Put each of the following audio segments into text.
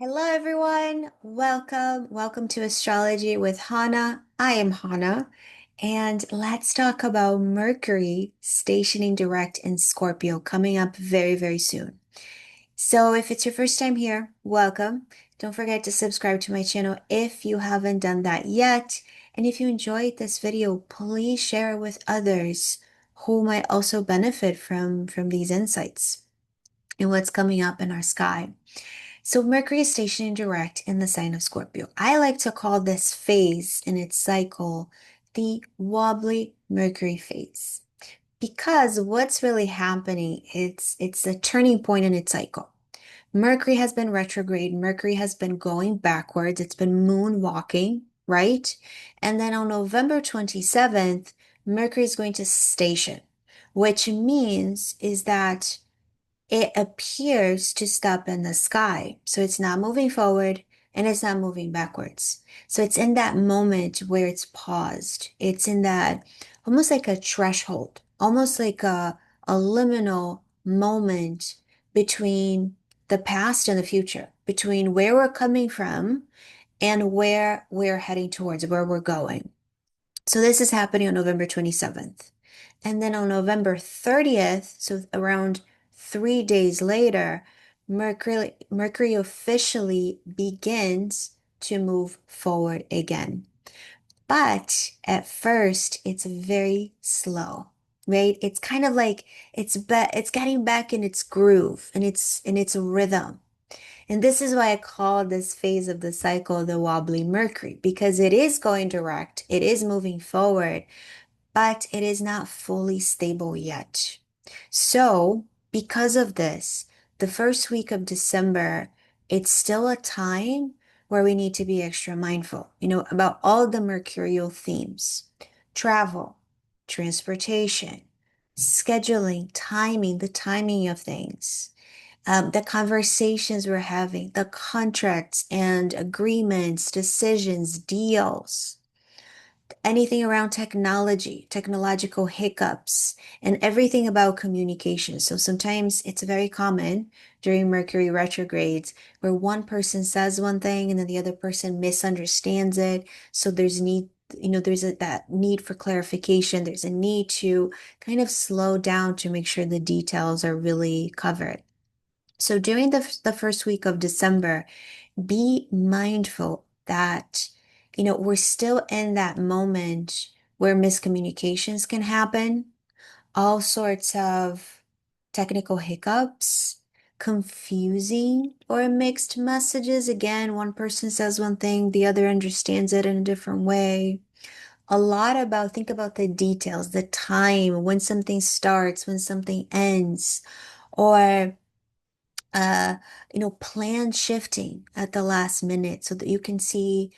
Hello, everyone. Welcome to Astrology with Hannah. I am Hannah, and let's talk about Mercury stationing direct in Scorpio coming up very, very soon. So, if it's your first time here, welcome. Don't forget to subscribe to my channel if you haven't done that yet. And if you enjoyed this video, please share it with others who might also benefit from these insights and what's coming up in our sky. So Mercury is stationing direct in the sign of Scorpio. I like to call this phase in its cycle the wobbly Mercury phase because what's really happening, it's a turning point in its cycle. Mercury has been retrograde, Mercury has been going backwards, it's been moonwalking, right? And then on November 27th, Mercury is going to station, which means is that it appears to stop in the sky. So it's not moving forward and it's not moving backwards. So it's in that moment where it's paused. It's in that almost like a threshold, almost like a liminal moment between the past and the future, between where we're coming from and where we're heading towards, where we're going. So this is happening on November 27th. And then on November 30th, so around 3 days later, Mercury officially begins to move forward again. But at first, it's very slow, right? It's kind of like it's getting back in its groove and its rhythm. And this is why I call this phase of the cycle the wobbly Mercury, because it is going direct, it is moving forward, but it is not fully stable yet. So, because of this, the first week of December, it's still a time where we need to be extra mindful, about all the mercurial themes: travel, transportation, scheduling, timing, the timing of things, the conversations we're having, the contracts and agreements, decisions, deals, anything around technology, technological hiccups, and everything about communication. So sometimes it's very common during Mercury retrogrades where one person says one thing and then the other person misunderstands it. So that need for clarification. There's a need to kind of slow down to make sure the details are really covered. So during the first week of December, be mindful that, we're still in that moment where miscommunications can happen, all sorts of technical hiccups, confusing or mixed messages. Again, one person says one thing, the other understands it in a different way. Think about the details, the time, when something starts, when something ends, or uh, plan shifting at the last minute so that you can see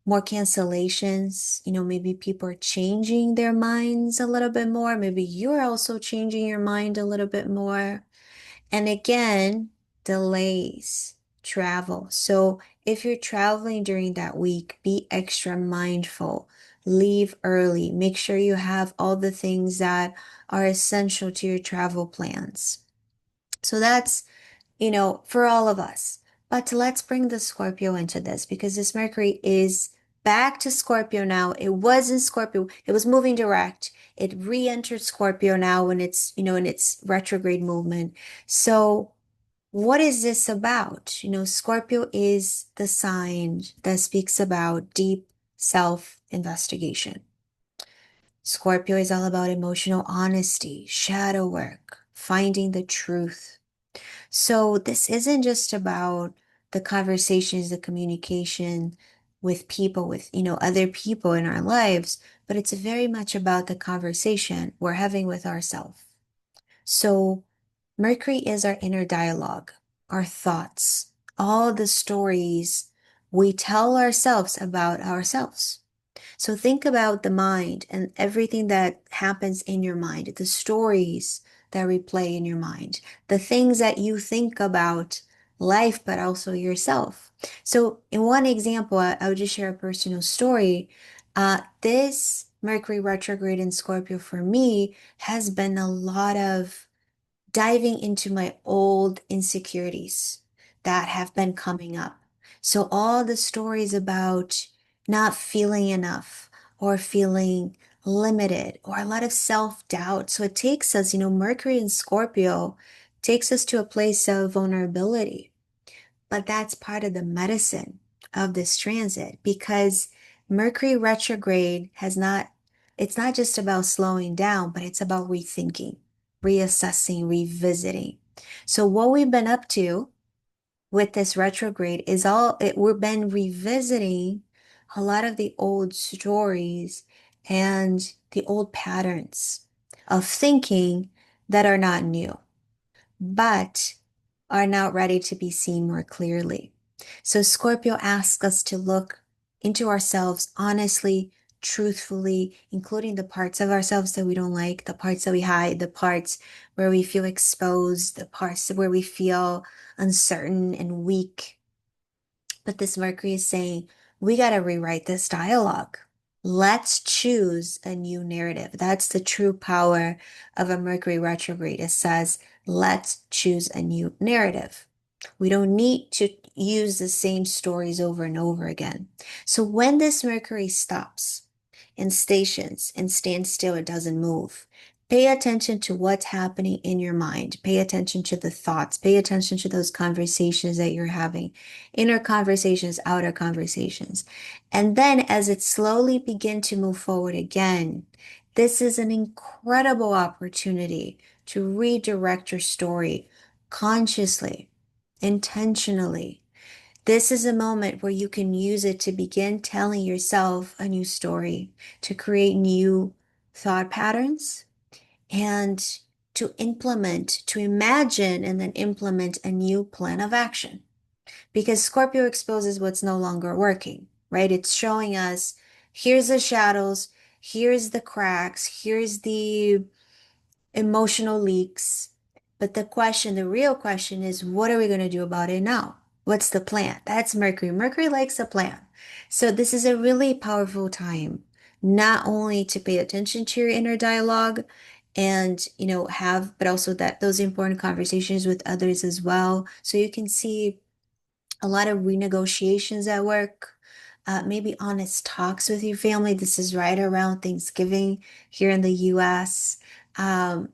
more cancellations. Maybe people are changing their minds a little bit more. Maybe you're also changing your mind a little bit more. And again, delays, travel. So if you're traveling during that week, be extra mindful. Leave early. Make sure you have all the things that are essential to your travel plans. So that's for all of us. But let's bring the Scorpio into this because this Mercury is back to Scorpio now. It was in Scorpio. It was moving direct. It re-entered Scorpio now when in its retrograde movement. So what is this about? Scorpio is the sign that speaks about deep self-investigation. Scorpio is all about emotional honesty, shadow work, finding the truth. So this isn't just about the conversations, the communication with people, with, other people in our lives, but it's very much about the conversation we're having with ourselves. So Mercury is our inner dialogue, our thoughts, all the stories we tell ourselves about ourselves. So think about the mind and everything that happens in your mind, the stories that replay in your mind, the things that you think about life, but also yourself. So in one example, I would just share a personal story. This Mercury retrograde in Scorpio for me has been a lot of diving into my old insecurities that have been coming up. So all the stories about not feeling enough or feeling limited or a lot of self-doubt. So it takes us, Mercury in Scorpio takes us to a place of vulnerability. But that's part of the medicine of this transit because Mercury retrograde it's not just about slowing down, but it's about rethinking, reassessing, revisiting. So what we've been up to with this retrograde is we've been revisiting a lot of the old stories and the old patterns of thinking that are not new but are now ready to be seen more clearly. So Scorpio asks us to look into ourselves honestly, truthfully, including the parts of ourselves that we don't like, the parts that we hide, the parts where we feel exposed, the parts where we feel uncertain and weak. But this Mercury is saying, we got to rewrite this dialogue. Let's choose a new narrative. That's the true power of a Mercury retrograde. It says, let's choose a new narrative. We don't need to use the same stories over and over again. So when this Mercury stops and stations and stands still, it doesn't move. Pay attention to what's happening in your mind. Pay attention to the thoughts. Pay attention to those conversations that you're having, inner conversations, outer conversations. And then as it slowly begin to move forward again, this is an incredible opportunity to redirect your story consciously, intentionally. This is a moment where you can use it to begin telling yourself a new story, to create new thought patterns, and to implement, to imagine, and then implement a new plan of action. Because Scorpio exposes what's no longer working, right? It's showing us here's the shadows, here's the cracks, here's the emotional leaks. But the real question is, what are we going to do about it now? What's the plan? That's Mercury. Mercury likes a plan. So this is a really powerful time, not only to pay attention to your inner dialogue and, but also that those important conversations with others as well. So you can see a lot of renegotiations at work, maybe honest talks with your family. This is right around Thanksgiving here in the US.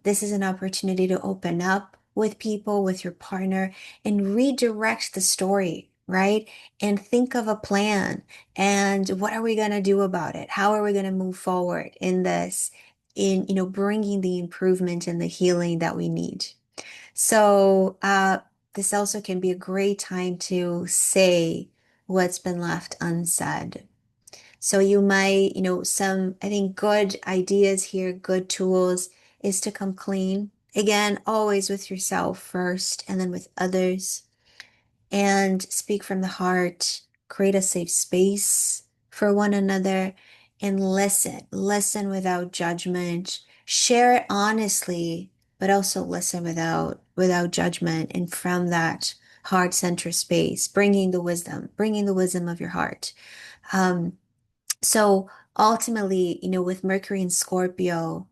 This is an opportunity to open up with people, with your partner, and redirect the story, right? And think of a plan. And what are we going to do about it? How are we going to move forward in this, in, bringing the improvement and the healing that we need? So, this also can be a great time to say what's been left unsaid. So you might, I think good ideas here, good tools is to come clean. Again, always with yourself first and then with others and speak from the heart, create a safe space for one another, and listen without judgment, share it honestly, but also listen without judgment. And from that heart center space, bringing the wisdom of your heart. Um, so ultimately, with Mercury and Scorpio,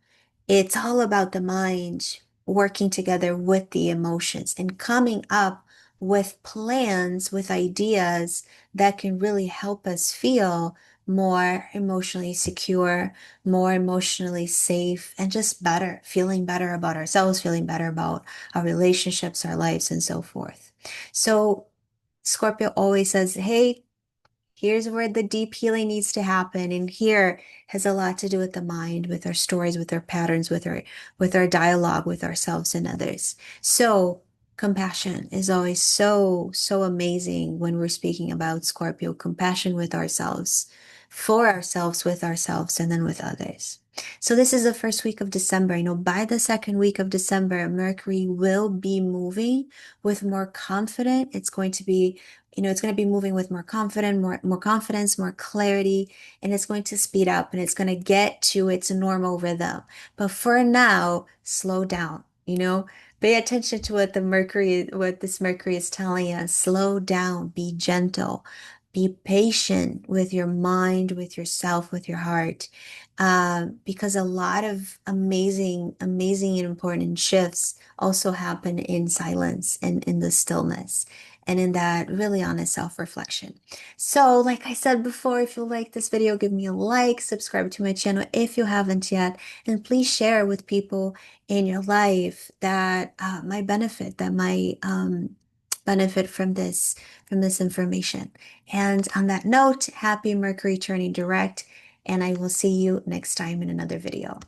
it's all about the mind working together with the emotions and coming up with plans, with ideas that can really help us feel more emotionally secure, more emotionally safe, and just better, feeling better about ourselves, feeling better about our relationships, our lives, and so forth. So Scorpio always says, hey, here's where the deep healing needs to happen. And here has a lot to do with the mind, with our stories, with our patterns, with our dialogue with ourselves and others. So compassion is always so, so amazing when we're speaking about Scorpio, compassion with ourselves, for ourselves, with ourselves, and then with others. So this is the first week of December. By the second week of December, Mercury will be moving with more confidence. It's going to be moving with more confidence, more confidence, more clarity, and it's going to speed up and it's going to get to its normal rhythm. But for now, slow down, pay attention to what this Mercury is telling us. Slow down, be gentle, be patient with your mind, with yourself, with your heart. Because a lot of amazing, amazing and important shifts also happen in silence and in the stillness. and in that really honest self-reflection. So, like I said before, if you like this video, give me a like, subscribe to my channel if you haven't yet, and please share with people in your life that might benefit, that might benefit from this information. And on that note, happy Mercury turning direct, and I will see you next time in another video.